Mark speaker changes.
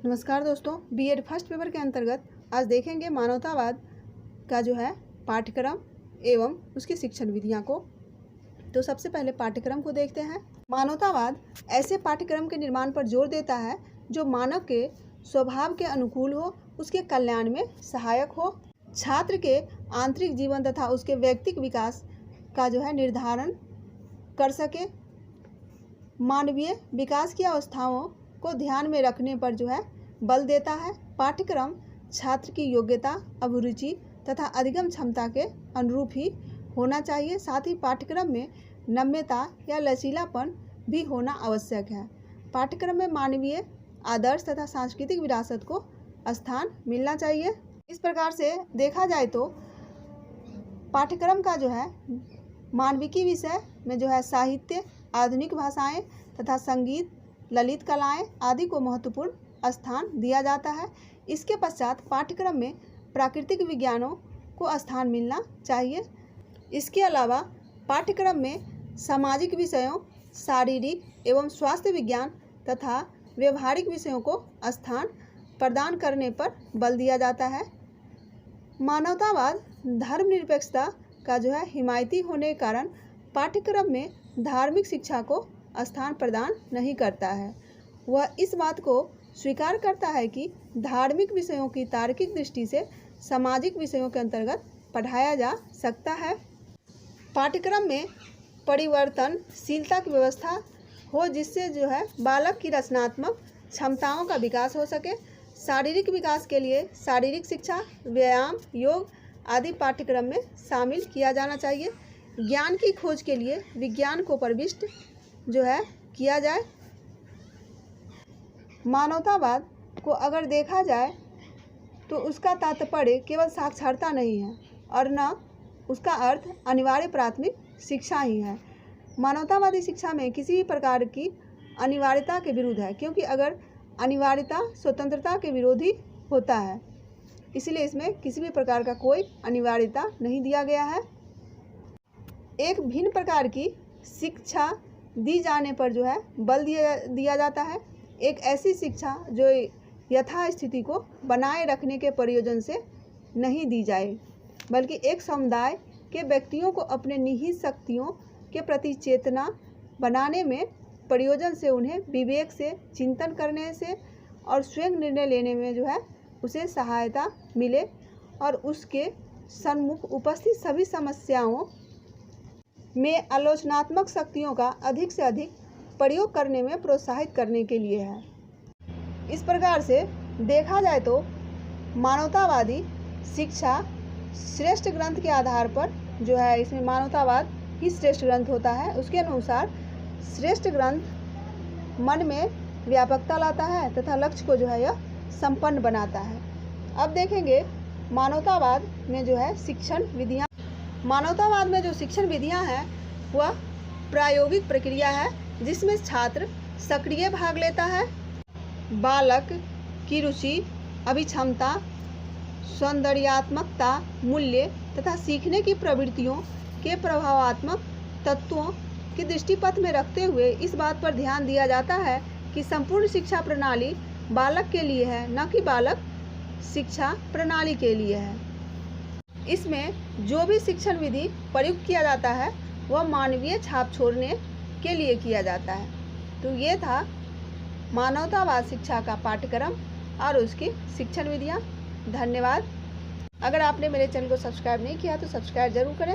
Speaker 1: नमस्कार दोस्तों, BEd first paper के अंतर्गत आज देखेंगे मानवतावाद का जो है पाठ्यक्रम एवं उसकी शिक्षण विधियां को। तो सबसे पहले पाठ्यक्रम को देखते हैं। मानवतावाद ऐसे पाठ्यक्रम के निर्माण पर जोर देता है जो मानव के स्वभाव के अनुकूल हो, उसके कल्याण में सहायक हो, छात्र के आंतरिक जीवन तथा उसके व्यक्तिगत विकास का जो है निर्धारण कर सके, मानवीय विकास की अवस्थाओं को ध्यान में रखने पर जो है बल देता है। पाठ्यक्रम छात्र की योग्यता, अभिरुचि तथा अधिगम क्षमता के अनुरूप ही होना चाहिए। साथ ही पाठ्यक्रम में नम्यता या लचीलापन भी होना आवश्यक है। पाठ्यक्रम में मानवीय आदर्श तथा सांस्कृतिक विरासत को स्थान मिलना चाहिए। इस प्रकार से देखा जाए तो पाठ्यक्रम का जो है मानविकी विषय में जो है साहित्य, आधुनिक भाषाएं तथा संगीत, ललित कलाएं आदि को महत्वपूर्ण स्थान दिया जाता है। इसके पश्चात पाठ्यक्रम में प्राकृतिक विज्ञानों को स्थान मिलना चाहिए। इसके अलावा पाठ्यक्रम में सामाजिक विषयों, शारीरिक एवं स्वास्थ्य विज्ञान तथा व्यवहारिक विषयों को स्थान प्रदान करने पर बल दिया जाता है। मानवतावाद धर्मनिरपेक्षता का जो है हिमायती होने के कारण पाठ्यक्रम में धार्मिक शिक्षा को स्थान प्रदान नहीं करता है। वह इस बात को स्वीकार करता है कि धार्मिक विषयों की तार्किक दृष्टि से सामाजिक विषयों के अंतर्गत पढ़ाया जा सकता है। पाठ्यक्रम में परिवर्तनशीलता की व्यवस्था हो, जिससे जो है बालक की रचनात्मक क्षमताओं का विकास हो सके। शारीरिक विकास के लिए शारीरिक शिक्षा, व्यायाम, योग आदि पाठ्यक्रम में शामिल किया जाना चाहिए। ज्ञान की खोज के लिए विज्ञान को प्रविष्ट जो है किया जाए। मानवतावाद को अगर देखा जाए तो उसका तात्पर्य केवल साक्षरता नहीं है और न उसका अर्थ अनिवार्य प्राथमिक शिक्षा ही है। मानवतावादी शिक्षा में किसी भी प्रकार की अनिवार्यता के विरुद्ध है, क्योंकि अगर अनिवार्यता स्वतंत्रता के विरोधी होता है, इसलिए इसमें किसी भी प्रकार का कोई अनिवार्यता नहीं दिया गया है। एक भिन्न प्रकार की शिक्षा दी जाने पर जो है बल दिया जाता है। एक ऐसी शिक्षा जो यथास्थिति को बनाए रखने के प्रयोजन से नहीं दी जाए, बल्कि एक समुदाय के व्यक्तियों को अपने निहित शक्तियों के प्रति चेतना बनाने में प्रयोजन से, उन्हें विवेक से चिंतन करने से और स्वयं निर्णय लेने में जो है उसे सहायता मिले और उसके सन्मुख उपस्थित सभी समस्याओं में आलोचनात्मक शक्तियों का अधिक से अधिक प्रयोग करने में प्रोत्साहित करने के लिए है। इस प्रकार से देखा जाए तो मानवतावादी शिक्षा श्रेष्ठ ग्रंथ के आधार पर जो है, इसमें मानवतावाद ही श्रेष्ठ ग्रंथ होता है। उसके अनुसार श्रेष्ठ ग्रंथ मन में व्यापकता लाता है तथा लक्ष्य को जो है यह संपन्न बनाता है। अब देखेंगे मानवतावाद में जो है शिक्षण विधियाँ। मानवतावाद में जो शिक्षण विधियाँ हैं वह प्रायोगिक प्रक्रिया है, जिसमें छात्र सक्रिय भाग लेता है। बालक की रुचि, अभिक्षमता, सौंदर्यात्मकता, मूल्य तथा सीखने की प्रवृत्तियों के प्रभावात्मक तत्वों की दृष्टिपथ में रखते हुए इस बात पर ध्यान दिया जाता है कि संपूर्ण शिक्षा प्रणाली बालक के लिए है, न कि बालक शिक्षा प्रणाली के लिए है। इसमें जो भी शिक्षण विधि प्रयुक्त किया जाता है वह मानवीय छाप छोड़ने के लिए किया जाता है। तो ये था मानवतावाद शिक्षा का पाठ्यक्रम और उसकी शिक्षण विधियाँ। धन्यवाद। अगर आपने मेरे चैनल को सब्सक्राइब नहीं किया तो सब्सक्राइब जरूर करें।